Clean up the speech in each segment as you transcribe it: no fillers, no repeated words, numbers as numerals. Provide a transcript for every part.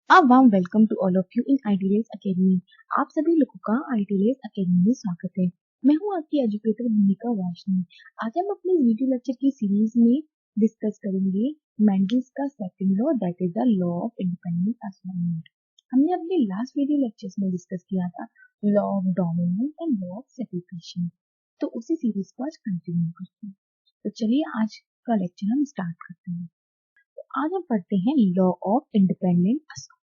A warm welcome to all of you in IDLS Academy। आप सभी लोगों का IDLS Academy में स्वागत है। मैं हूं आपकी एजुकेटर भूमिका वाशनी। आज हम अपने वीडियो लेक्चर की सीरीज में डिस्कस करेंगे मेंडल्स का second law, that is the law of independent assignment. हमने अपने लास्ट वीडियो लेक्चर्स में डिस्कस किया था law of dominance and law of segregation, तो उसी सीरीज को आज कंटिन्यू करते हैं। तो चलिए आज का लेक्चर हम स्टार्ट करते हैं। आज हम पढ़ते हैं law of independent assignment.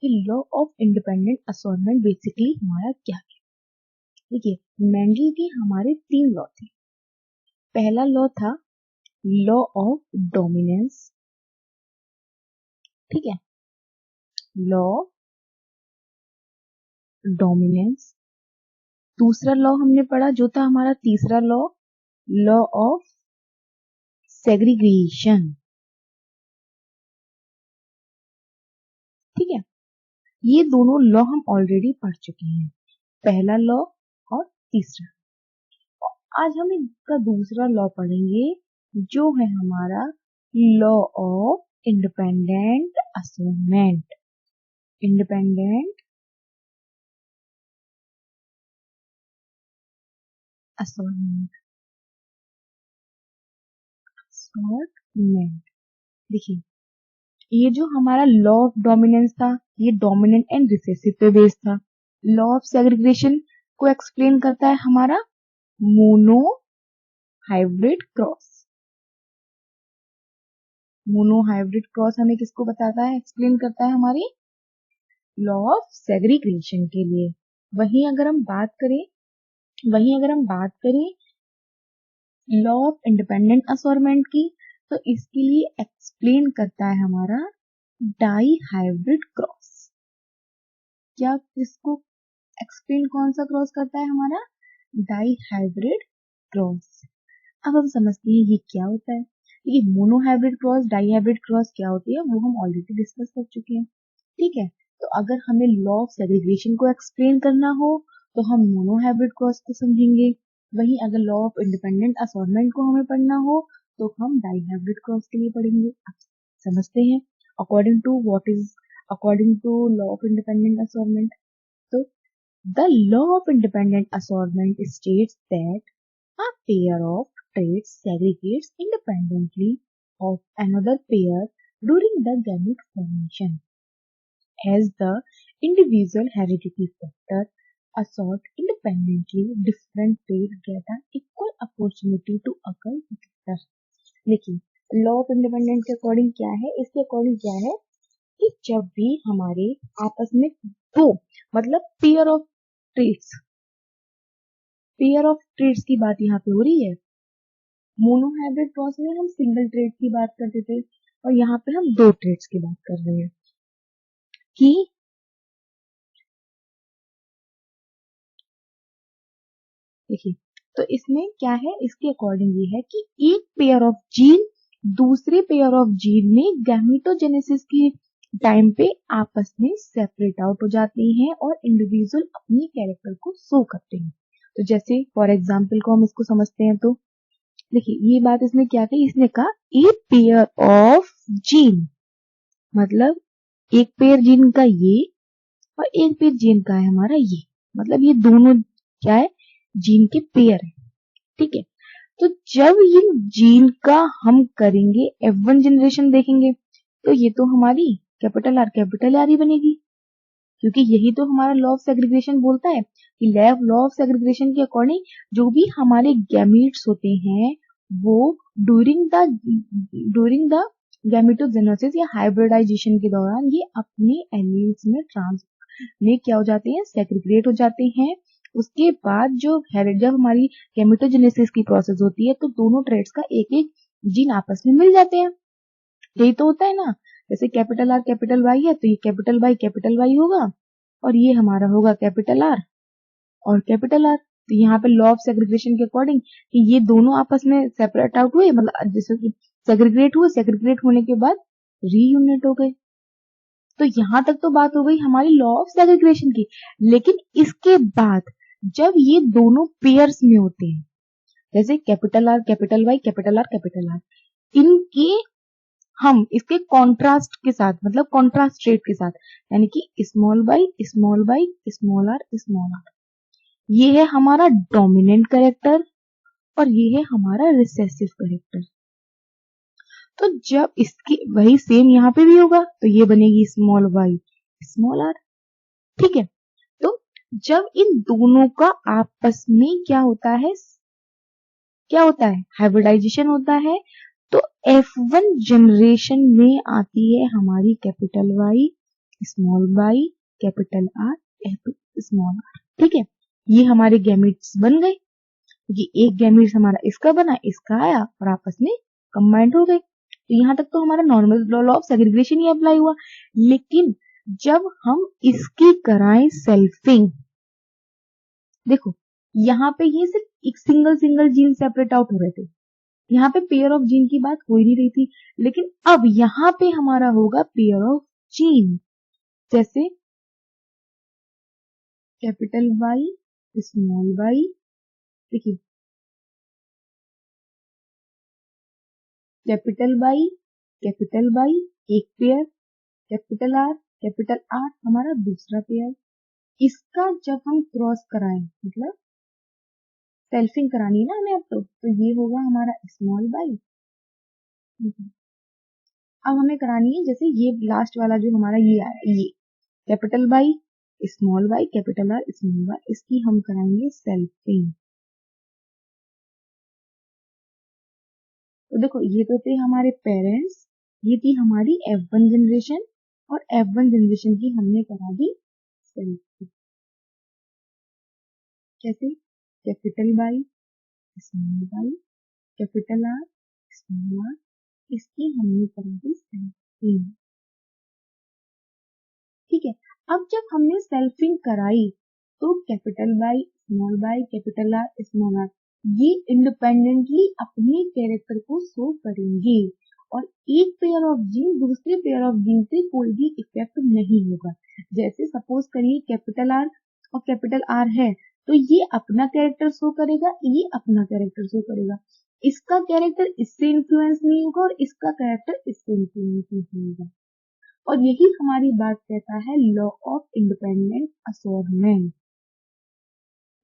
Law of independent assignment basically हमारा क्या है? देखिए, मेंडल के हमारे 3 लॉ थे। पहला लॉ था लॉ ऑफ डोमिनेंस, ठीक है, लॉ डोमिनेंस। दूसरा लॉ हमने पढ़ा जो था हमारा तीसरा लॉ, लॉ ऑफ सेग्रीगेशन, ठीक है। ये दोनों लॉ हम ऑलरेडी पढ़ चुके हैं, पहला लॉ और तीसरा। आज हम इसका दूसरा लॉ पढ़ेंगे जो है हमारा law of independent assignment. Independent assignment, देखिए, ये जो हमारा लॉ ऑफ डोमिनेंस था, ये डोमिनेंट एंड रिसेसिव पे बेस्ड था। लॉ ऑफ सेग्रीगेशन को एक्सप्लेन करता है हमारा mono hybrid cross. Mono hybrid cross हमें किसको बताता है, एक्सप्लेन करता है हमारी लॉ ऑफ सेग्रीगेशन के लिए। वहीं अगर हम बात करें लॉ ऑफ इंडिपेंडेंट असाइनमेंट की, तो इसके लिए एक्सप्लेन करता है हमारा डाई हाइब्रिड क्रॉस। क्या इसको एक्सप्लेन कौन सा क्रॉस करता है हमारा डाई हाइब्रिड क्रॉस। अब हम समझते हैं ये क्या होता है। ये monohybrid cross, dihybrid cross क्या होती है वो हम ऑलरेडी डिस्कस कर चुके हैं, ठीक है। तो अगर हमें लॉ ऑफ सेग्रीगेशन को एक्सप्लेन करना हो तो हम मोनो हाइब्रिड क्रॉस को समझेंगे। वहीं अगर लॉ ऑफ इंडिपेंडेंट असाइनमेंट को हमें पढ़ना हो तो हम डाई हाइब्रिड क्रॉस के लिए पढ़ेंगे। अब समझते हैं according to law of independent assignment. तो the law of independent assignment states that a pair of traits segregates independently of another pair during the gamete formation. As the individual hereditary factor assert independently, different traits get an equal opportunity to occur together. देखिए, law of independent के according क्या है, इसके according क्या है कि जब भी हमारे आपस में दो मतलब पेयर ऑफ ट्रेड्स की बात यहाँ पे हो रही है। मोनो हाइब्रिड क्रॉस में हम सिंगल ट्रेड की बात करते थे और यहाँ पे हम 2 ट्रेड्स की बात कर रहे हैं कि देखिए, तो इसमें क्या है, इसके अकॉर्डिंग ये है कि एक पेयर ऑफ जीन दूसरे पेयर ऑफ जीन में गैमेटोजेनेसिस के टाइम पे आपस में सेपरेट आउट हो जाते हैं और इंडिविजुअल अपने कैरेक्टर को शो करते हैं। तो जैसे फॉर एग्जाम्पल को हम इसको समझते हैं, तो देखिए ये बात इसने क्या कही, इसने कहा ए पेयर ऑफ जीन, मतलब एक पेयर जीन का ये और एक पेयर जीन का है हमारा ये, मतलब ये दोनों क्या है, जीन के पेयर है, ठीक है। तो जब ये जीन का हम करेंगे F1 जनरेशन देखेंगे तो ये तो हमारी कैपिटल आर ही बनेगी, क्योंकि यही तो हमारा लॉ ऑफ सेग्रीगेशन बोलता है कि लॉ ऑफ सेग्रीगेशन के अकॉर्डिंग जो भी हमारे गैमीट्स होते हैं वो ड्यूरिंग द गैमेटोजेनेसिस या हाइब्रिडाइजेशन के दौरान ये अपने एलील्स में क्या हो जाते हैं, सेग्रीगेट हो जाते हैं। उसके बाद जब हमारी गैमेटोजेनेसिस की प्रोसेस होती है तो दोनों ट्रेड्स का एक एक जीन आपस में मिल जाते हैं। यही तो होता है ना, जैसे कैपिटल आर कैपिटल वाई है तो ये कैपिटल वाई होगा और ये हमारा होगा कैपिटल आर और कैपिटल आर। तो यहाँ पे लॉ ऑफ सेग्रीगेशन के अकॉर्डिंग कि ये दोनों आपस में सेपरेट आउट हुए, मतलब जैसे कि सेग्रीगेट होने के बाद रीयूनिट हो गए। तो यहाँ तक तो बात हो गई हमारी लॉ ऑफ सेग्रीगेशन की। लेकिन इसके बाद जब ये दोनों पेयर्स में होते हैं, जैसे capital R capital Y, capital R, इनके हम इसके कॉन्ट्रास्ट के साथ, मतलब कॉन्ट्रास्ट रेट के साथ, यानी कि small Y small Y small R small R, ये है हमारा डोमिनेंट कैरेक्टर और ये है हमारा रिसेसिव कैरेक्टर। तो जब इसकी वही सेम यहाँ पे भी होगा तो ये बनेगी स्मॉल वाई स्मॉल आर, ठीक है। तो जब इन दोनों का आपस में क्या होता है, हाइब्रिडाइजेशन होता है, तो F1 जनरेशन में आती है हमारी capital Y small capital R F2 small R, ठीक है। ये हमारे गैमेट्स बन गए, क्योंकि एक गैमेट्स हमारा इसका बना, इसका आया और आपस में कंबाइंड हो गए। तो यहाँ तक तो हमारा normal law of segregation he apply हुआ। लेकिन जब हम इसकी कराएं सेल्फिंग, देखो यहाँ पे ये सिर्फ एक single single gene separate out हो रहे थे, यहाँ पे पेयर ऑफ जीन की बात हो ही नहीं रही थी। लेकिन अब यहाँ पे हमारा होगा पेयर ऑफ जीन, जैसे कैपिटल वाई स्मॉल वाई, देखिए कैपिटल वाई एक पेयर, कैपिटल आर हमारा दूसरा पेयर। इसका जब हम क्रॉस कराएं, मतलब सेल्फिंग करानी है ना हमें अब, तो ये होगा हमारा स्मॉल बाई। अब हमें करानी है जैसे ये लास्ट वाला जो हमारा ये आया, ये capital Y small Y capital R small Y, इसकी हम कराएंगे सेल्फिंग। तो देखो ये तो थे हमारे पेरेंट्स, ये थी हमारी F1 जनरेशन, और F1 जनरेशन की हमने करा दी सेल्फिंग। कैसे, capital Y small Y capital R small R, इसकी हमने करा दी सेल्फिंग, ठीक है। अब जब हमने सेल्फिंग कराई तो Y capital R small R, ये इंडिपेंडेंटली अपने कैरेक्टर को शो करेंगे, और एक पेयर ऑफ जीन दूसरे पेयर ऑफ जीन से कोई भी इफेक्ट नहीं होगा। जैसे सपोज करिए कैपिटल आर और कैपिटल आर है, तो ये अपना कैरेक्टर शो करेगा, ये अपना कैरेक्टर शो करेगा, इसका कैरेक्टर इससे इन्फ्लुएंस नहीं होगा और इसका कैरेक्टर इससे इन्फ्लुएंस नहीं होगा। और यही हमारी बात कहता है law of independent assortment.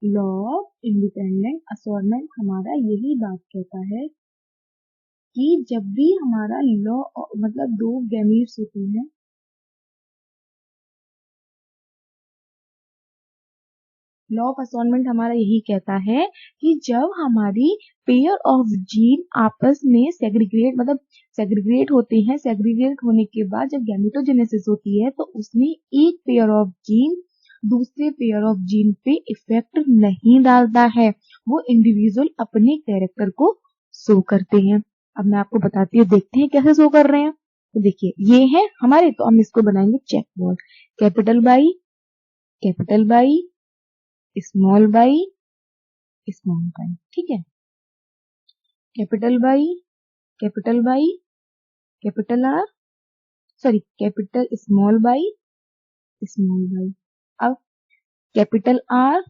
Law of independent assortment हमारा यही बात कहता है कि जब भी हमारा लॉ, मतलब दो गैमीट्स होते हैं, लॉ ऑफ असोर्टमेंट हमारा यही कहता है कि जब हमारी पेयर ऑफ जीन आपस में सेग्रीगेट, मतलब सेग्रीगेट होते हैं, सेग्रीगेट होने के बाद जब गैमेटोजेनेसिस होती है तो उसमें एक पेयर ऑफ जीन दूसरे पेयर ऑफ जीन पे इफेक्ट नहीं डालता है, वो इंडिविजुअल अपने कैरेक्टर को शो करते हैं। अब मैं आपको बताती हूँ, देखते हैं कैसे शो कर रहे हैं। तो देखिए ये है हमारे, तो हम इसको बनाएंगे check board, capital Y small Y small Y, ठीक है। Capital Y capital R, sorry capital small Y. अब capital R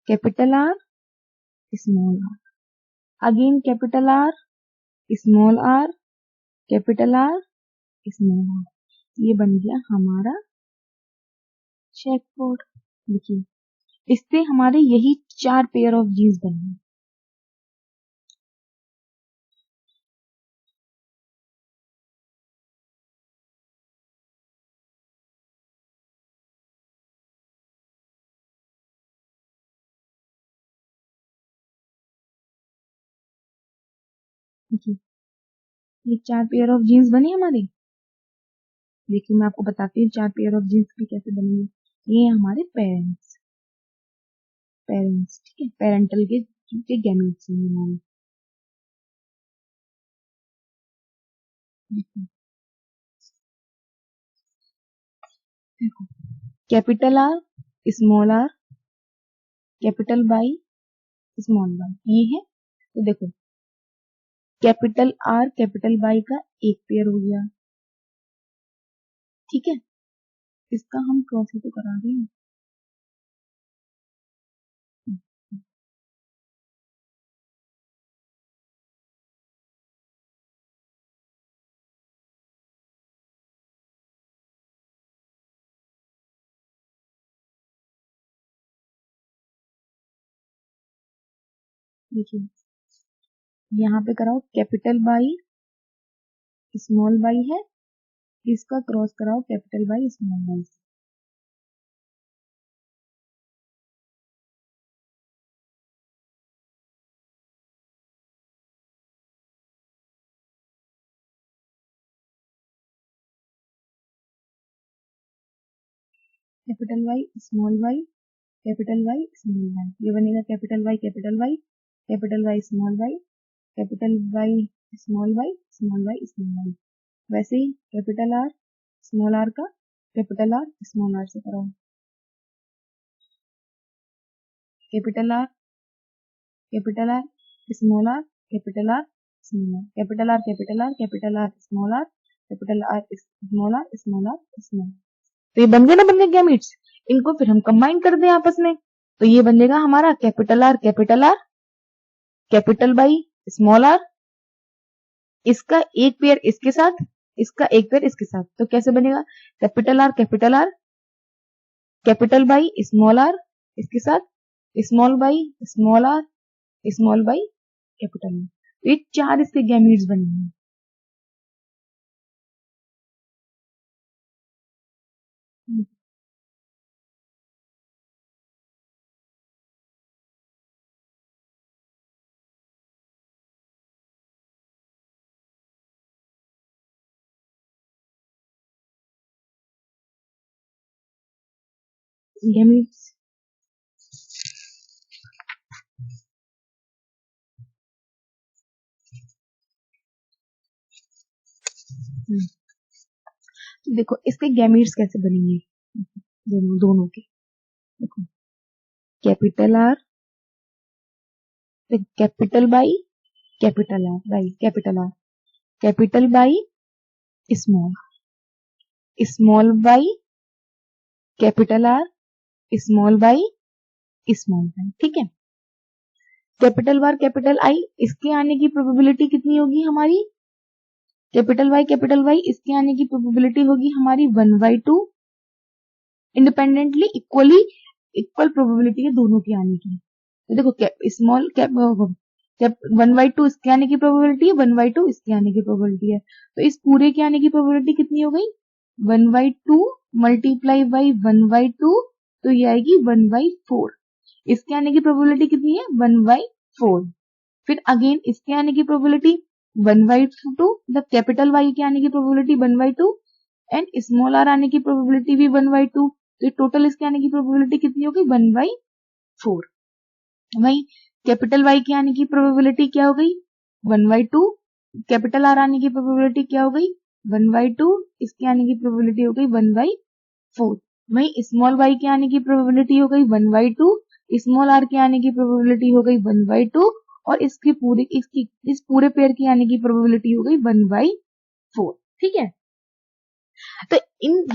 capital R small R, again capital R capital R small R, ये बन गया हमारा चेक बोर्ड। देखिए इससे हमारे यही 4 पेयर ऑफ जीन्स बने। देखिए ये 4 पेयर ऑफ जीन्स बने हमारे। देखिए मैं आपको बताती हूँ 4 पेयर ऑफ जीन्स भी कैसे बनेंगे। ये हमारे पेरेंट्स, ठीक है, पेरेंटल के गैमेट्स हैं हमारे। देखो capital R small R capital Y small by, ये है। तो देखो कैपिटल आर कैपिटल बाई का एक पेयर हो गया, ठीक है, इसका हम क्रॉस ही तो करा रहे हैं। देखिए यहाँ पे कराओ कैपिटल बाई स्मॉल बाई है, इसका क्रॉस कराओ कैपिटल बाई स्मॉल बाई से। Capital Y small Y capital Y small Y, ये बनेगा capital Y capital Y capital Y small Y capital Y small Y small Y small Y. वैसे ही capital R small R का capital R small R से कराओ। Capital R small R capital R small R capital R capital R capital R small R capital R small R small R small. तो ये बन गए ना, बन गए गैमेट्स। इनको फिर हम कंबाइन कर दें आपस में, तो ये बनेगा हमारा capital R capital Y small R, इसका एक पेयर इसके साथ, इसका एक पेयर इसके साथ। तो कैसे बनेगा capital R capital Y small R इसके साथ small Y small R small Y capital R. तो ये चार इसके गैमेट्स बनेंगे। गैमेट्स देखो इसके गैमेट्स कैसे बनेंगे, दोनों के देखो capital R capital Y capital R by capital Y small small Y capital R small Y small Y. ठीक है, कैपिटल बार कैपिटल आई इसके आने की प्रोबेबिलिटी कितनी होगी हमारी, कैपिटल वाई इसके आने की प्रोबेबिलिटी होगी हमारी 1/2। इंडिपेंडेंटली इक्वल प्रोबेबिलिटी है दोनों की आने की। तो देखो स्मॉल कैप 1/2 इसके आने की प्रोबेबिलिटी है, 1/2 इसके आने की प्रोबेबिलिटी है। तो इस पूरे के आने की प्रोबेबिलिटी कितनी हो गई 1/2 मल्टीप्लाई बाई 1/2, तो ये आएगी 1/4। इसके आने की प्रोबेबिलिटी कितनी है 1/4। फिर अगेन इसके आने की प्रोबेबिलिटी 1/2, द कैपिटल वाई के आने की प्रोबेबिलिटी 1/2 एंड स्मॉल आर आने की प्रोबेबिलिटी भी 1/2। तो टोटल इसके आने की प्रोबेबिलिटी कितनी हो गई 1/4। वही कैपिटल वाई के आने की प्रोबेबिलिटी क्या हो गई 1/2, कैपिटल आर आने की प्रोबेबिलिटी क्या हो गई 1/2, इसके आने की प्रोबेबिलिटी हो गई 1/4। वही स्मॉल वाई के आने की प्रोबेबिलिटी हो गई 1/2, स्मॉल आर के आने की प्रोबेबिलिटी हो गई 1/2 और इस पूरे पेयर की आने की प्रोबेबिलिटी हो गई 1/4। ठीक है, तो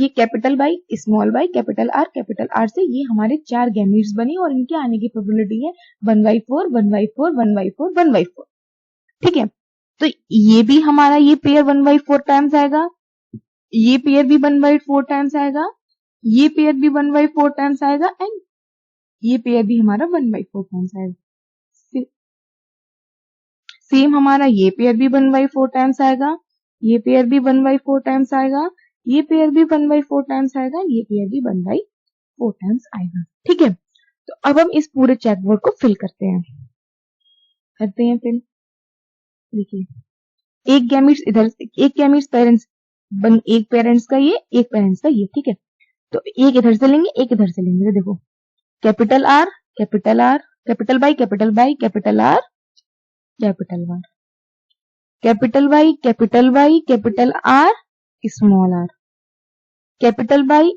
ये capital Y small Y capital are से ये हमारे चार गैमेट्स बने और इनके आने की प्रोबेबिलिटी है 1/4 1/4 1/4 1/4। ठीक है, तो ये भी हमारा ये पेयर 1/4 टाइम्स आएगा, ये पेयर भी 1/4 टाइम्स आएगा, ये पेयर भी 1/4 टाइम्स आएगा एंड ये पेयर भी हमारा 1/4 टाइम्स आएगा। सेम हमारा ये पेयर भी 1/4 टाइम्स आएगा, ये पेयर भी 1/4 टाइम्स आएगा, ये पेयर भी 1/4 टाइम्स आएगा, ये पेयर भी 1/4 टाइम्स आएगा। ठीक है, तो अब हम इस पूरे चेकबोर्ड को फिल करते हैं फिल। देखिए एक गैमेट्स इधर, एक गैमेट्स पेरेंट्स एक पेरेंट्स का ये, एक पेरेंट्स का ये। ठीक है, तो एक इधर से लेंगे एक इधर से लेंगे। तो देखो capital R capital Y capital R capital R capital Y capital R small R capital Y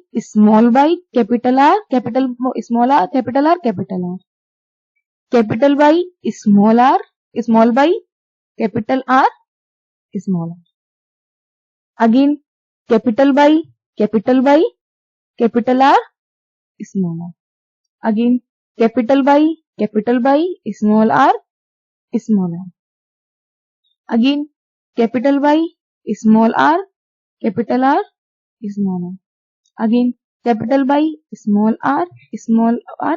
capital R capital small R capital R capital Y small Y capital R small R again capital Y capital R small R again capital Y small R again capital Y small R capital R small R again capital Y small R small R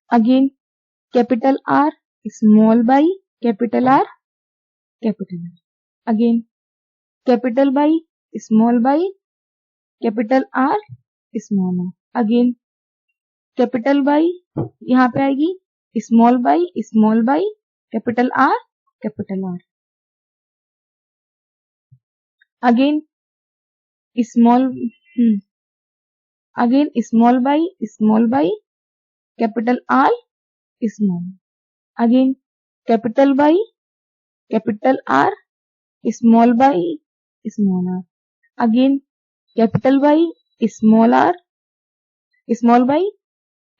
again capital R small Y capital R capital R, again capital Y small Y capital R small R, again capital Y यहाँ पे आएगी small Y capital R, again small again small Y capital R small, again capital Y capital R small Y small R, again capital Y small R small Y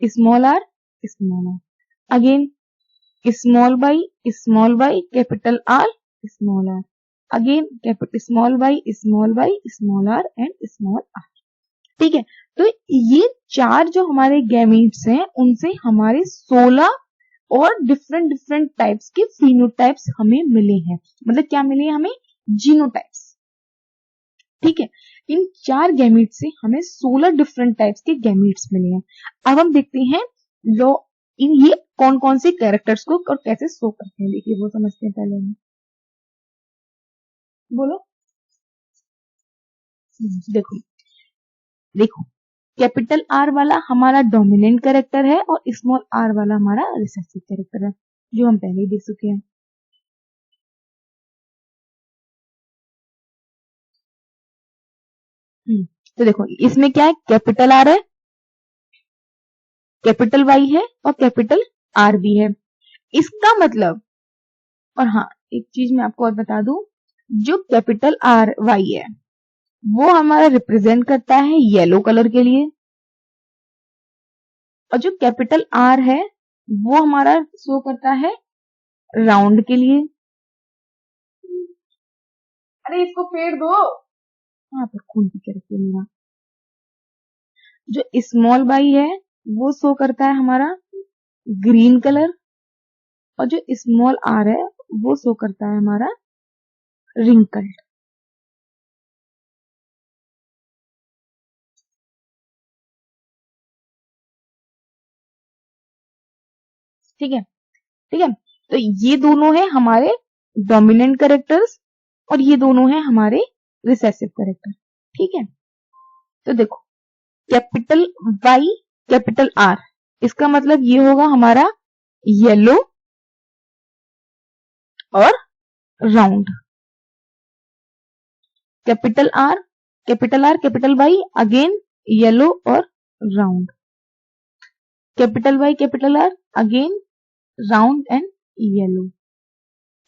small R small R, again small Y capital R small R, again small Y small R and small R. ठीक है, तो ये चार जो हमारे gametes हैं उनसे हमारे 16 और डिफरेंट डिफरेंट टाइप्स के फिनोटाइप्स हमें मिले हैं। मतलब क्या मिले हैं हमें? जीनोटाइप्स। ठीक है, इन चार गैमीट्स से हमें 16 डिफरेंट टाइप्स के गैमीट्स मिले हैं। अब हम देखते हैं लो इन ये कौन कौन से कैरेक्टर्स को और कैसे शो करते हैं। देखिए वो समझते हैं पहले हम। बोलो। देखो देखो कैपिटल आर वाला हमारा डोमिनेंट कैरेक्टर है और स्मॉल आर वाला हमारा रिसेसिव कैरेक्टर है, जो हम पहले ही देख चुके हैं। तो देखो इसमें क्या है, कैपिटल आर है, कैपिटल वाई है और कैपिटल आर भी है। इसका मतलब, और हाँ एक चीज मैं आपको और बता दूं, जो कैपिटल आर वाई है वो हमारा रिप्रेजेंट करता है येलो कलर के लिए, और जो कैपिटल आर है वो हमारा शो करता है राउंड के लिए। अरे इसको फेर दो। हाँ पर खून की कैरेक्टर मेरा। जो स्मॉल बाई है वो शो करता है हमारा ग्रीन कलर, और जो स्मॉल आर है वो शो करता है हमारा रिंकल्ड। ठीक है, ठीक है, तो ये दोनों है हमारे डोमिनेंट कैरेक्टर्स और ये दोनों है हमारे रिसेसिव कैरेक्टर। ठीक है, तो देखो कैपिटल वाई कैपिटल आर, इसका मतलब ये होगा हमारा येलो और round. Capital R capital Y again yellow और round. Capital Y capital R again round and yellow.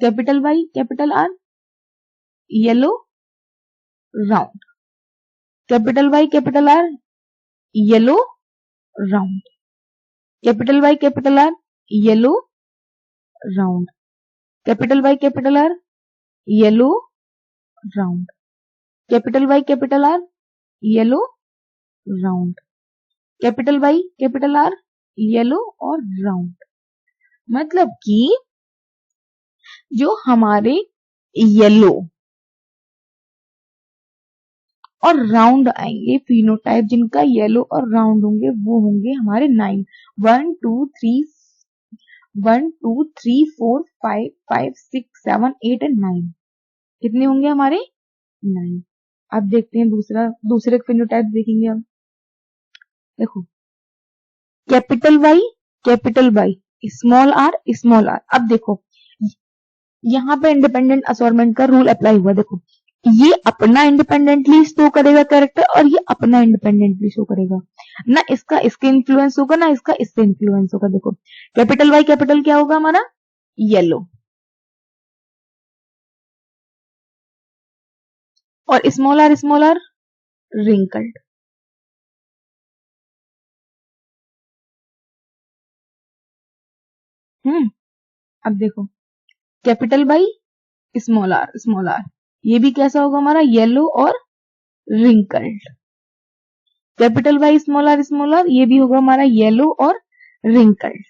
Capital Y capital R yellow round. Capital Y capital R yellow round. Capital Y capital R yellow round. Capital Y capital R yellow round. Capital Y capital R yellow round. Capital Y capital R yellow और round. मतलब कि जो हमारे yellow और round आएंगे phenotype, जिनका yellow और round होंगे वो होंगे हमारे 9। 1 2 3 1 2 3 4 5 5 6 7 8 एंड 9। कितने होंगे हमारे? 9। अब देखते हैं दूसरे फिनोटाइप देखेंगे हम। देखो कैपिटल वाई स्मॉल आर। अब देखो यहाँ पे इंडिपेंडेंट असॉर्टमेंट का रूल अप्लाई हुआ। देखो ये अपना इंडिपेंडेंटली शो करेगा कैरेक्टर और ये अपना इंडिपेंडेंटली शो करेगा, ना इसका इसके इन्फ्लुएंस होगा ना इसका इससे इन्फ्लुएंस होगा। देखो कैपिटल वाई कैपिटल क्या होगा हमारा? येलो, और स्मॉल आर रिंकल्ड। अब देखो कैपिटल वाई स्मॉल आर ये भी कैसा होगा हमारा? येलो और wrinkled. Capital Y small R ये भी होगा हमारा येलो और रिंकल्ड।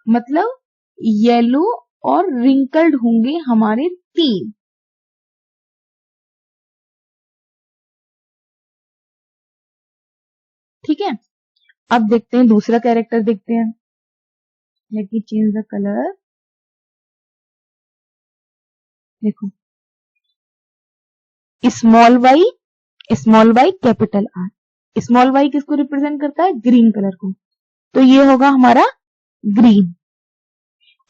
मतलब येलो और रिंकल्ड होंगे हमारे 3। ठीक है, अब देखते हैं दूसरा कैरेक्टर देखते हैं। Let me change the colour. देखो small Y capital R. Small Y किसको रिप्रेजेंट करता है? ग्रीन कलर को, तो ये होगा हमारा ग्रीन।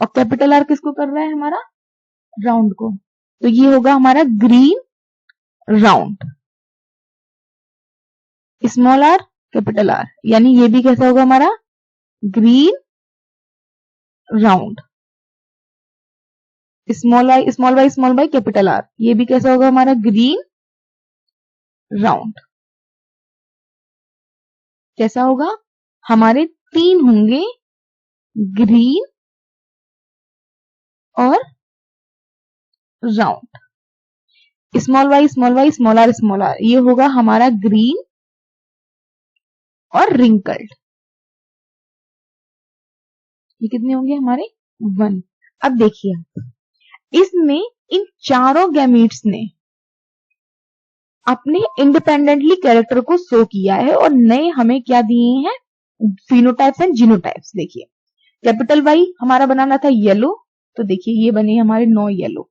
और कैपिटल आर किसको कर रहा है? हमारा राउंड को, तो ये होगा हमारा green round. Small R capital R, यानी ये भी कैसा होगा हमारा? Green round. Small Y capital R, ये भी कैसा होगा हमारा? Green round. कैसा होगा? हमारे तीन होंगे, ग्रीन और round. Small Y small R, ये होगा हमारा ग्रीन और रिंकल्ड। ये कितने होंगे हमारे? 1। अब देखिए इसमें इन चारों गैमीट्स ने अपने इंडिपेंडेंटली कैरेक्टर को शो किया है और नए हमें क्या दिए हैं? Phenotypes and genotypes. देखिए कैपिटल वाई हमारा बनाना था येलो, तो देखिए ये बने हमारे 9 येलो।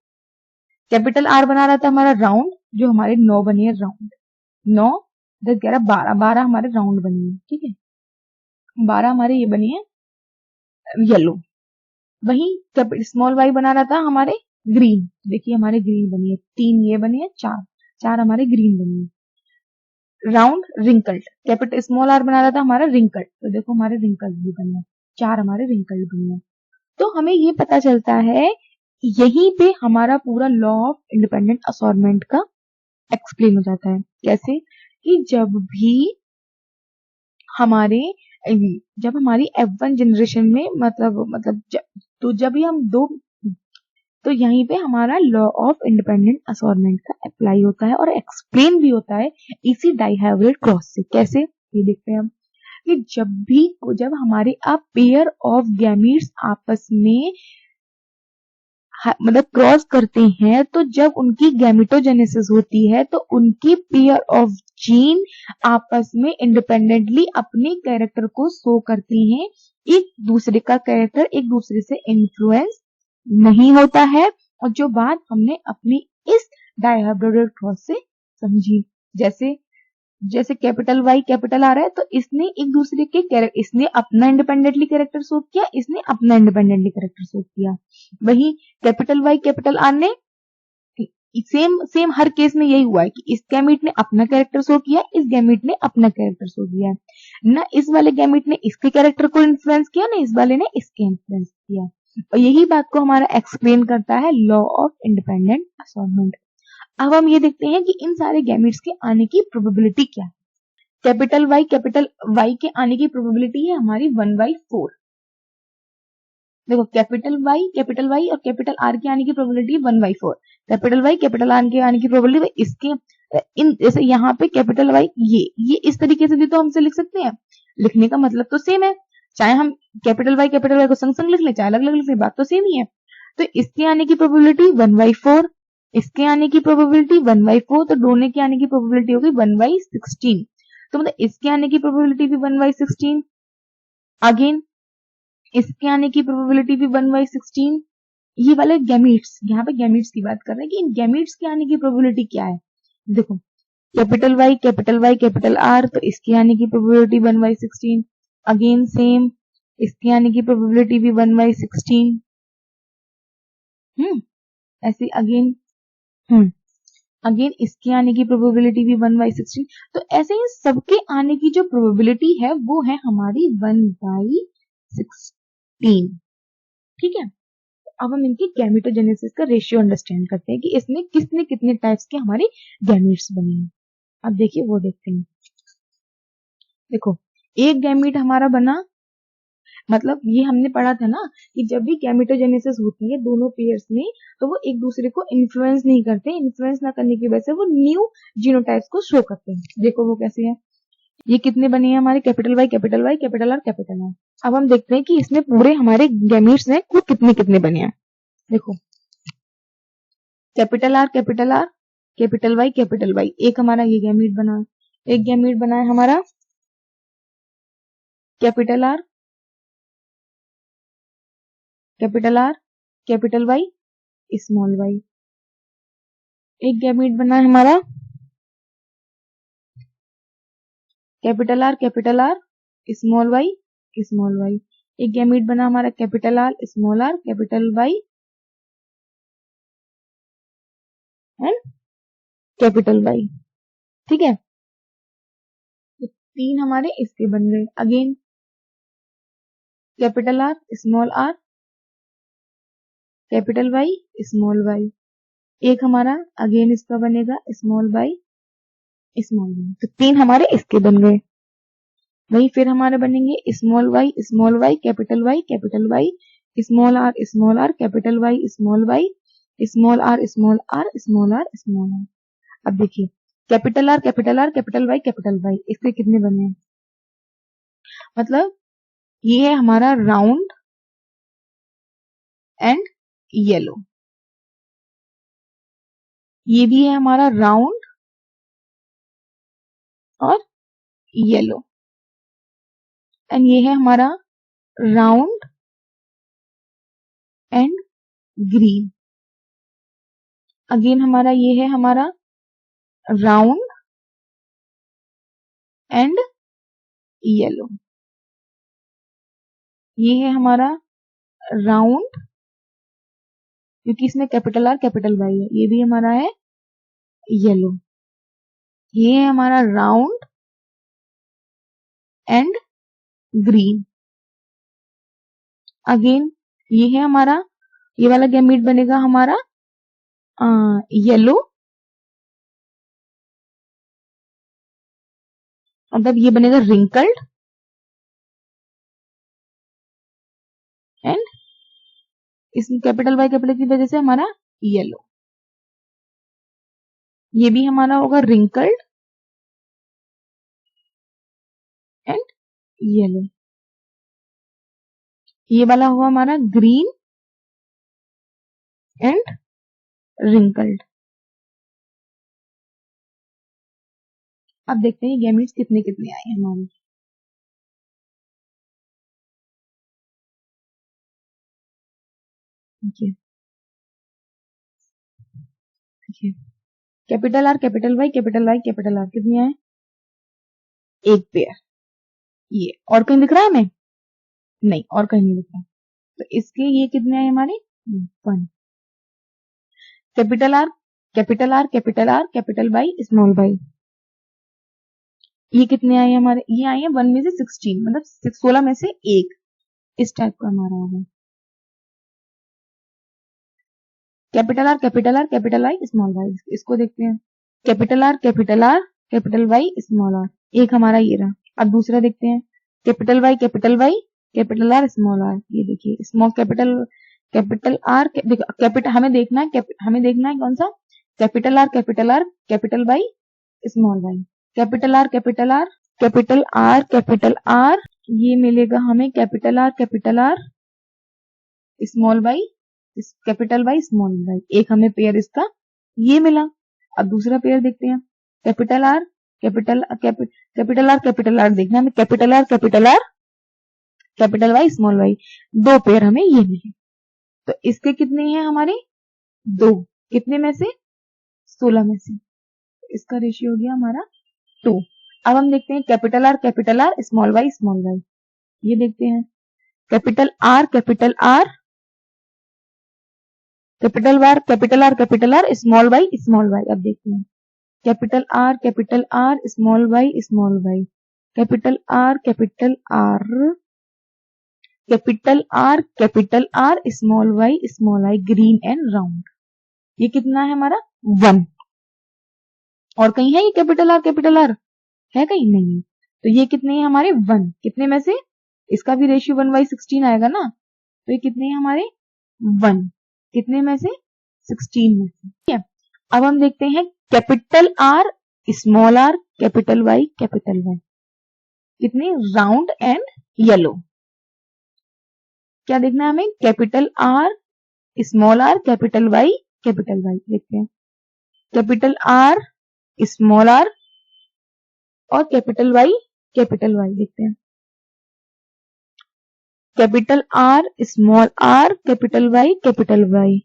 कैपिटल आर बना रहा था हमारा राउंड, जो हमारे 9 बने राउंड। 9 10 11 12 हमारे राउंड बने हैं, ठीक है। 12 हमारे ये बने हैं येलो। वहीं स्मॉल वाई बना रहा था हमारे ग्रीन, देखिए हमारे ग्रीन बनी है। 3 ये बने हैं, 4 हमारे ग्रीन बने हैं। Round wrinkled, capital small R बना रहा था हमारा रिंकल्ड, तो देखो हमारे रिंकल्ड भी बने हैं, 4 हमारे रिंकल्ड बने हैं। तो हमें ये पता चलता है यहीं पे हमारा पूरा लॉ ऑफ इंडिपेंडेंट असॉर्टमेंट का एक्सप्लेन हो जाता है। कैसे? कि जब हमारी F1 जनरेशन में तो जब भी हम तो यहीं पे हमारा लॉ ऑफ इंडिपेंडेंट असॉर्टमेंट का अप्लाई होता है और एक्सप्लेन भी होता है इसी डाइहाइब्रिड क्रॉस से। कैसे? ये देखते हैं हम कि जब हमारे पेयर ऑफ गैमीट्स आपस में क्रॉस करते हैं, तो जब उनकी गैमेटोजेनेसिस होती है तो उनकी पेयर ऑफ जीन आपस में इंडिपेंडेंटली अपने कैरेक्टर को शो करते हैं। एक दूसरे का कैरेक्टर एक दूसरे से इन्फ्लुएंस नहीं होता है। और जो बात हमने अपनी इस डायहाइब्रिड क्रॉस से समझी, जैसे कैपिटल वाई कैपिटल आ रहा है, तो इसने एक दूसरे के कैरेक्टर, इसने अपना इंडिपेंडेंटली कैरेक्टर शो किया, इसने अपना इंडिपेंडेंटली कैरेक्टर शो किया। वही कैपिटल वाई कैपिटल आर ने सेम हर केस में यही हुआ है कि इस गैमीट ने अपना कैरेक्टर शो किया, इस गैमीट ने अपना कैरेक्टर शो किया। ना इस वाले गैमीट ने इसके कैरेक्टर को इन्फ्लुएंस किया, ना इस वाले ने इसके इन्फ्लुएंस किया। और यही बात को हमारा एक्सप्लेन करता है लॉ ऑफ इंडिपेंडेंट असॉर्टमेंट। अब हम ये देखते हैं कि इन सारे गैमेट्स के आने की प्रोबेबिलिटी क्या है। कैपिटल वाई के आने की प्रोबेबिलिटी है हमारी 1/4। देखो कैपिटल वाई और कैपिटल आर के आने की प्रोबेबिलिटी है 1/4। कैपिटल वाई कैपिटल आर के आने की प्रोबेबिलिटी इसके जैसे यहाँ पे कैपिटल वाई ये इस तरीके से भी तो हमसे लिख सकते हैं। लिखने का मतलब तो सेम है, चाहे हम कैपिटल वाई को संग संग लिख ले, चाहे अलग अलग लिख ले, बात तो सेम ही है। तो इसके आने की प्रोबेबिलिटी 1/4, इसके आने की प्रोबेबिलिटी 1/4, तो दोनों के आने की प्रोबेबिलिटी होगी 1/16। तो मतलब इसके आने की प्रोबेबिलिटी भी 1/16, अगेन इसके आने की प्रोबेबिलिटी भी 1/16। ये वाले गैमीट्स, यहाँ पे गैमीट्स की बात कर रहे हैं कि इन गैमीट्स के आने की प्रोबेबिलिटी क्या है। देखो कैपिटल वाई कैपिटल आर, तो इसके आने की प्रोबेबिलिटी 1/16। अगेन सेम, इसके आने की प्रोबेबिलिटी भी 1/16। ऐसे अगेन इसके आने की प्रोबेबिलिटी भी 1/16। तो ऐसे ही सबके आने की जो प्रोबेबिलिटी है वो है हमारी 1/16। ठीक है। अब हम इनके गैमेटोजेनेसिस का रेशियो अंडरस्टैंड करते हैं कि इसमें कितने कितने टाइप्स के हमारे गैमेट्स बने हैं। अब देखिए वो देखते हैं। देखो एक गैमेट हमारा बना, मतलब ये हमने पढ़ा था ना कि जब भी गैमेटोजेनेसिस होती है दोनों पेयर्स में, तो वो एक दूसरे को इन्फ्लुएंस नहीं करते। इन्फ्लुएंस ना करने की वजह से वो न्यू जीनोटाइप्स को शो करते हैं। देखो वो कैसे है। ये कितने बने हैं हमारे? Capital Y capital R capital R. अब हम देखते हैं कि इसमें पूरे हमारे गैमेट्स हैं वो कितने कितने बने हैं। देखो कैपिटल आर कैपिटल वाई, एक हमारा ये गैमेट बना, एक गैमेट बना है हमारा capital R capital R, capital Y, small Y. एक गैमीट बना है हमारा capital R, small Y, small Y. एक गैमीट बना हमारा capital R, capital Y and capital Y. ठीक है, तो 3 हमारे इसके बन गए। Again capital R, capital Y, small Y. एक हमारा अगेन इसका बनेगा स्मॉल वाई, स्मॉल वाई। तो 3 हमारे इसके बन गए। वही फिर हमारे बनेंगे small Y, capital Y, small R, capital Y, small R, small R. अब देखिए कैपिटल आर, कैपिटल वाई, इसके कितने बने हैं? मतलब ये है हमारा राउंड एंड येलो, ये भी है हमारा राउंड और येलो, एंड ये है हमारा राउंड एंड ग्रीन। अगेन हमारा ये है हमारा राउंड एंड येलो, ये है हमारा राउंड, क्योंकि इसमें कैपिटल आर, कैपिटल वाई है। ये भी हमारा है येलो, ये है हमारा राउंड एंड ग्रीन। अगेन ये है हमारा, ये वाला गैमीट बनेगा हमारा येलो, मतलब ये बनेगा रिंकल्ड एंड इसमें कैपिटल वाई कैपिटल की वजह से हमारा येलो। ये भी हमारा होगा रिंकल्ड एंड येलो। ये वाला होगा हमारा ग्रीन एंड रिंकल्ड। अब देखते हैं गैमीट्स कितने कितने आए हमारे। ठीक है, capital R, capital Y, capital R कितने आए? एक पेयर। ये और कहीं दिख रहा है हमें? नहीं, और कहीं नहीं दिख रहा। तो इसके ये कितने आए हमारे? 1। Capital R, capital Y, small Y, ये कितने आए हमारे? ये आए हैं 1 में से 16, मतलब 16 में से 1। इस टाइप का हमारा होगा। Capital I, small Y. इसको देखते हैं। Capital R, capital Y, small R. एक हमारा ये रहा। अब दूसरा देखते हैं। Capital Y, capital R, small R. ये देखिए स्मॉल कैपिटल आर, कैपिटल हमें देखना है कौन सा? Capital R, capital Y, small Y. Capital R, ये मिलेगा हमें capital R, small Y, capital Y, small Y. एक हमें पेयर इसका ये मिला। अब दूसरा पेयर देखते हैं। कैपिटल आर, कैपिटल आर देखना हमें, capital Y, small Y. 2 pair हमें ये मिले। तो इसके कितने हैं हमारे? 2। कितने में से? 16 में से। इसका रेशियो हो गया हमारा 2। अब हम देखते हैं कैपिटल आर, स्मॉल वाई, ये देखते हैं। Capital R, capital R, small Y, अब देखते हैं। Capital R, small Y, capital R, small Y, green and round. ये कितना है हमारा? 1। और कहीं है ये कैपिटल आर है कहीं? नहीं। तो ये कितने हैं हमारे? 1। कितने में से? इसका भी रेशियो 1/16 आएगा ना। तो ये कितने हैं हमारे? 1। कितने में से? 16 में से। ठीक है, अब हम देखते हैं capital R, small R, capital Y, कितने? Round and yellow. क्या देखना है हमें? Capital R, small R, capital Y, देखते हैं। कैपिटल आर, स्मॉल आर और कैपिटल वाई, देखते हैं। Capital R, small R, capital Y, capital Y.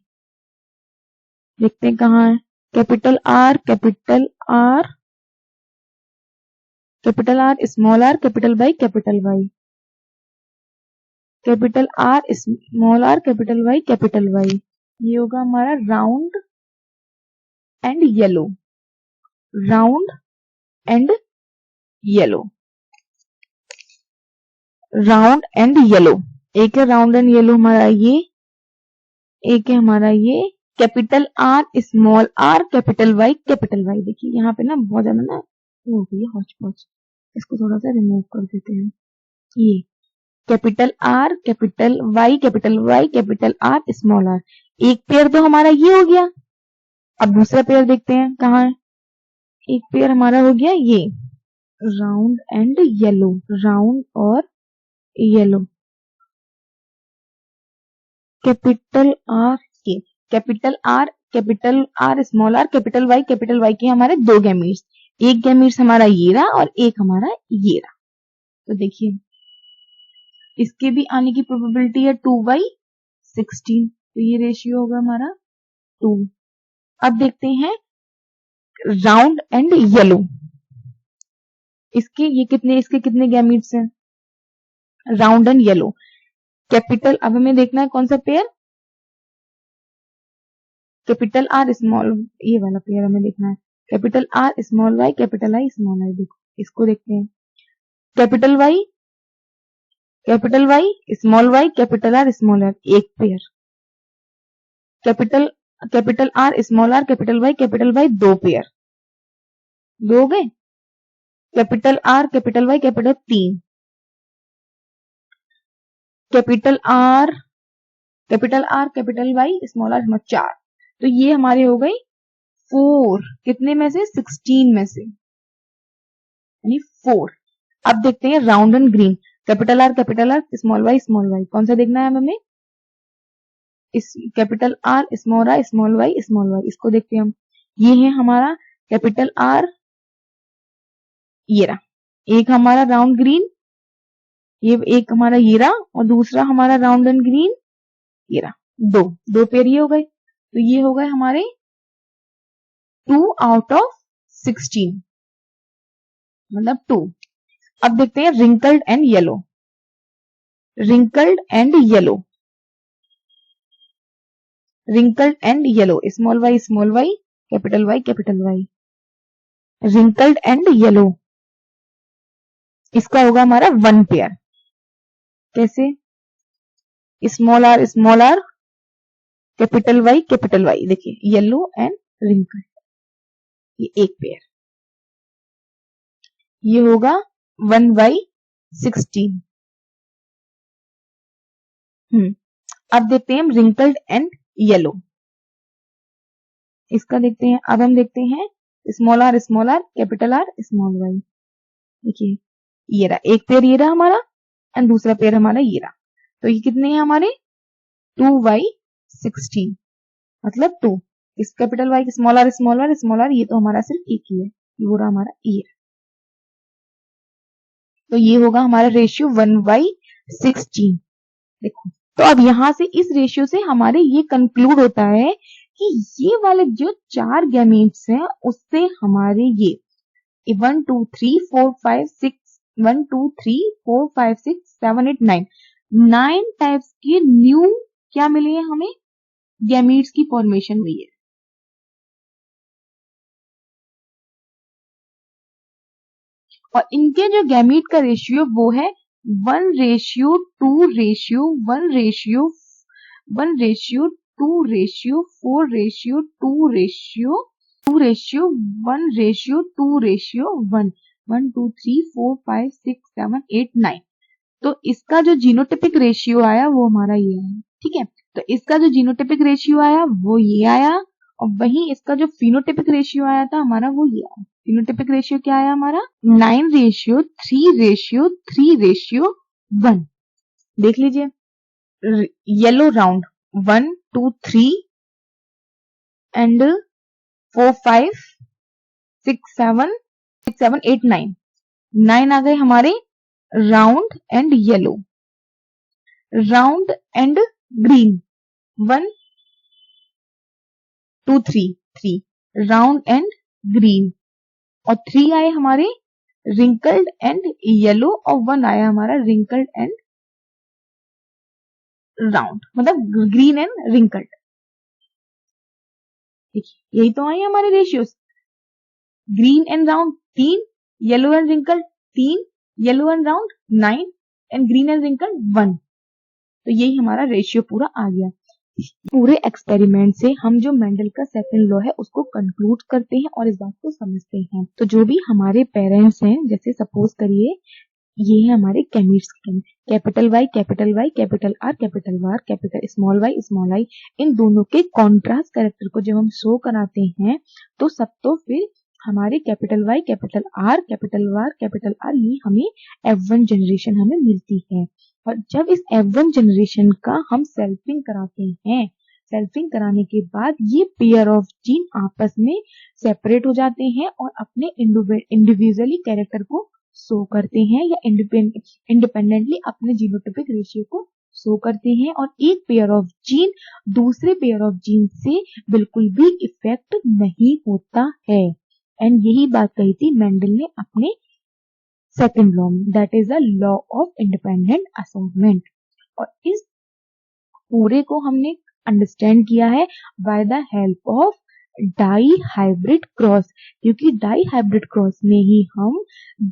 देखते हैं कहाँ है। Capital R, capital R, capital R, small R, capital Y, capital Y. Capital R, small R, capital Y, capital Y. ये होगा हमारा round and yellow, round and yellow, round and yellow. एक है round and yellow हमारा ये, एक है हमारा ये capital R, small R, capital Y, capital Y. देखिए यहाँ पे ना बहुत ज्यादा ना हो गई है हौच पौच, इसको थोड़ा सा रिमूव कर देते हैं। ये capital R, capital Y, capital R, small R. एक पेयर तो हमारा ये हो गया। अब दूसरा पेयर देखते हैं कहाँ है। एक पेयर हमारा हो गया ये राउंड एंड येलो, राउंड और येलो। कैपिटल आर के, capital R, small R, capital Y के हमारे दो गैमीट्स। एक गैमीट्स हमारा ये रहा और एक हमारा ये रहा। तो देखिए इसके भी आने की प्रोबेबिलिटी है 2/16, तो ये रेशियो होगा हमारा 2। अब देखते हैं राउंड एंड येलो। इसके कितने गैमीट्स हैं राउंड एंड येलो। कैपिटल, अब हमें देखना है कौन सा पेयर, कैपिटल आर स्मॉल, ये वाला पेयर हमें देखना है। Capital R small Y, capital I small I. देखो इसको देखते हैं। Capital Y small Y, capital R small R, एक pair. Capital R small R, capital Y दो पेयर, दो हो गए। Capital R, capital Y, capital 3। Capital R, capital Y, small R 4। तो ये हमारे हो गए 4, कितने में से 16 में से, यानी 4। अब देखते हैं round and green. Capital R, small Y, कौन सा देखना है हमें, इस कैपिटल आर, स्मॉल वाई, इसको देखते हैं हम। ये है हमारा कैपिटल आर, ये रहा एक हमारा राउंड ग्रीन, ये एक हमारा ये रहा और दूसरा हमारा राउंड एंड ग्रीन ये रहा। दो पेयर ये हो गए। तो ये हो गए हमारे 2 out of 16, मतलब 2। अब देखते हैं wrinkled and yellow. Wrinkled and yellow, small Y, capital Y, wrinkled and yellow. इसका होगा हमारा 1 पेयर। कैसे, स्मॉल आर, कैपिटल वाई, देखिए येलो एंड रिंकल्ड, ये एक पेयर। ये होगा 1/16। अब देखते हैं हम रिंकल्ड एंड येलो। इसका देखते हैं। अब हम देखते हैं small R, capital R, small Y. देखिए ये रहा एक पेयर, ये रहा हमारा एंड दूसरा पेयर हमारा ये रहा। तो ये कितने हैं हमारे 2/16, मतलब 2। इस कैपिटल वाई, स्मॉल आर, ये तो हमारा सिर्फ एक ही है, ये हो रहा हमारा ये। तो ये होगा हमारा रेशियो 1/16। देखो, तो अब यहां से इस रेशियो से हमारे ये कंक्लूड होता है कि ये वाले जो 4 गैमीट्स हैं उससे हमारे ये 1 2 3 4 5 6 1 2 3 4 5 6 7 8 9 टाइप्स के न्यू क्या मिले हैं हमें, गैमीट्स की फॉर्मेशन हुई है। और इनके जो गैमीट का रेशियो वो है 1:2:1:1:2:4:2:1:2 1 2 3 4 5 6 7 8 9। तो इसका जो जीनोटिपिक रेशियो आया वो हमारा ये है। ठीक है, तो इसका जो जीनोटिपिक रेशियो आया वो ये आया और वहीं इसका जो फिनोटिपिक रेशियो आया था हमारा वो ये आया। फिनोटिपिक रेशियो क्या आया हमारा 9:3:3:1। देख लीजिए, येलो राउंड 1 2 3 एंड 4 5 6 7 8 9 आ गए हमारे round and yellow. Round and green, 1 2 3 round and green, और 3 आए हमारे रिंकल्ड एंड येलो, और 1 आया हमारा रिंकल्ड एंड राउंड, मतलब ग्रीन एंड रिंकल्ड। देखिए यही तो आए हमारे ratios, green and round 3, yellow and wrinkled 3, yellow and round 9 and green and wrinkled 1। तो यही हमारा रेशियो पूरा आ गया। पूरे एक्सपेरिमेंट से हम जो मेंडल का सेकंड लॉ है उसको कंक्लूड करते हैं और इस बात को समझते हैं। तो जो भी हमारे पेरेंट्स हैं, जैसे सपोज करिए ये है हमारे gametes, capital Y capital Y, capital R capital R, capital small I, इन दोनों के कॉन्ट्रास्ट कैरेक्टर को जब हम शो कराते हैं तो सब तो फिर हमारे capital Y capital R capital R ये हमें F1 जनरेशन हमें मिलती है। और जब इस F1 जनरेशन का हम सेल्फिंग कराते हैं, सेल्फिंग कराने के बाद ये पेयर ऑफ जीन आपस में सेपरेट हो जाते हैं और अपने इंडिविजुअली कैरेक्टर को शो करते हैं या इंडिपेंडेंटली अपने जीनोटाइपिक रेशियो को शो करते हैं, और एक पेयर ऑफ जीन दूसरे पेयर ऑफ जीन से बिल्कुल भी इफेक्ट नहीं होता है। एंड यही बात कही थी मेंडल ने अपने सेकंड लॉ में, that is the law of independent assignment. और इस पूरे को हमने अंडरस्टैंड किया है by the help of dihybrid cross, क्योंकि डाई हाइब्रिड क्रॉस में ही हम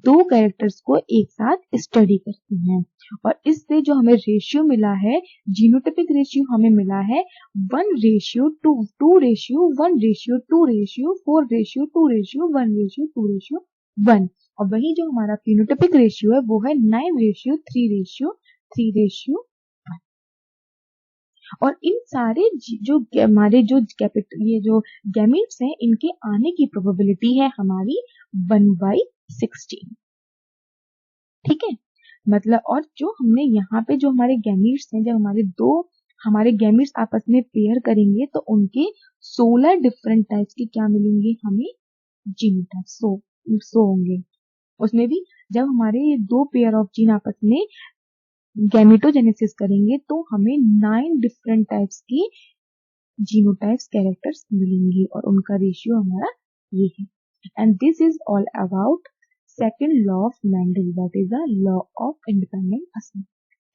दो कैरेक्टर्स को एक साथ स्टडी करते हैं। और इससे जो हमें रेशियो मिला है, जीनोटाइपिक रेशियो हमें मिला है 1:2, 2:1, 2:2, 4:2, 1:1, 2:1। और वही जो हमारा फिनोटाइपिक रेशियो है वो है 9:3:3:1। और इन सारे जो हमारे जो ये जो गैमीट्स हैं इनके आने की प्रोबेबिलिटी है हमारी 1/16। ठीक है, मतलब और जो हमने यहाँ पे जो हमारे गैमीट्स हैं, जब हमारे गैमीट्स आपस में पेयर करेंगे तो उनके 16 डिफरेंट टाइप्स के क्या मिलेंगे हमें, जीनोटाइप्स सो होंगे। उसमें भी जब हमारे ये दो पेयर ऑफ जीन आपस में गैमेटोजेनेसिस करेंगे तो हमें 9 डिफरेंट टाइप्स के जीनोटाइप्स कैरेक्टर्स मिलेंगे और उनका रेशियो हमारा ये है। And this is all about second law of Mendel, that is the law of independent assignment.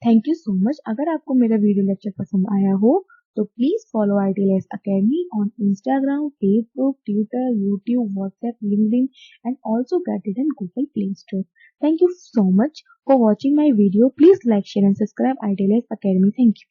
Thank you so much. अगर आपको मेरा वीडियो लेक्चर पसंद आया हो तो please follow IDLS Academy on Instagram, Facebook, Twitter, YouTube, WhatsApp, LinkedIn and also get it in Google Play Store. Thank you so much for watching my video. Please like, share and subscribe IDLS Academy. Thank you.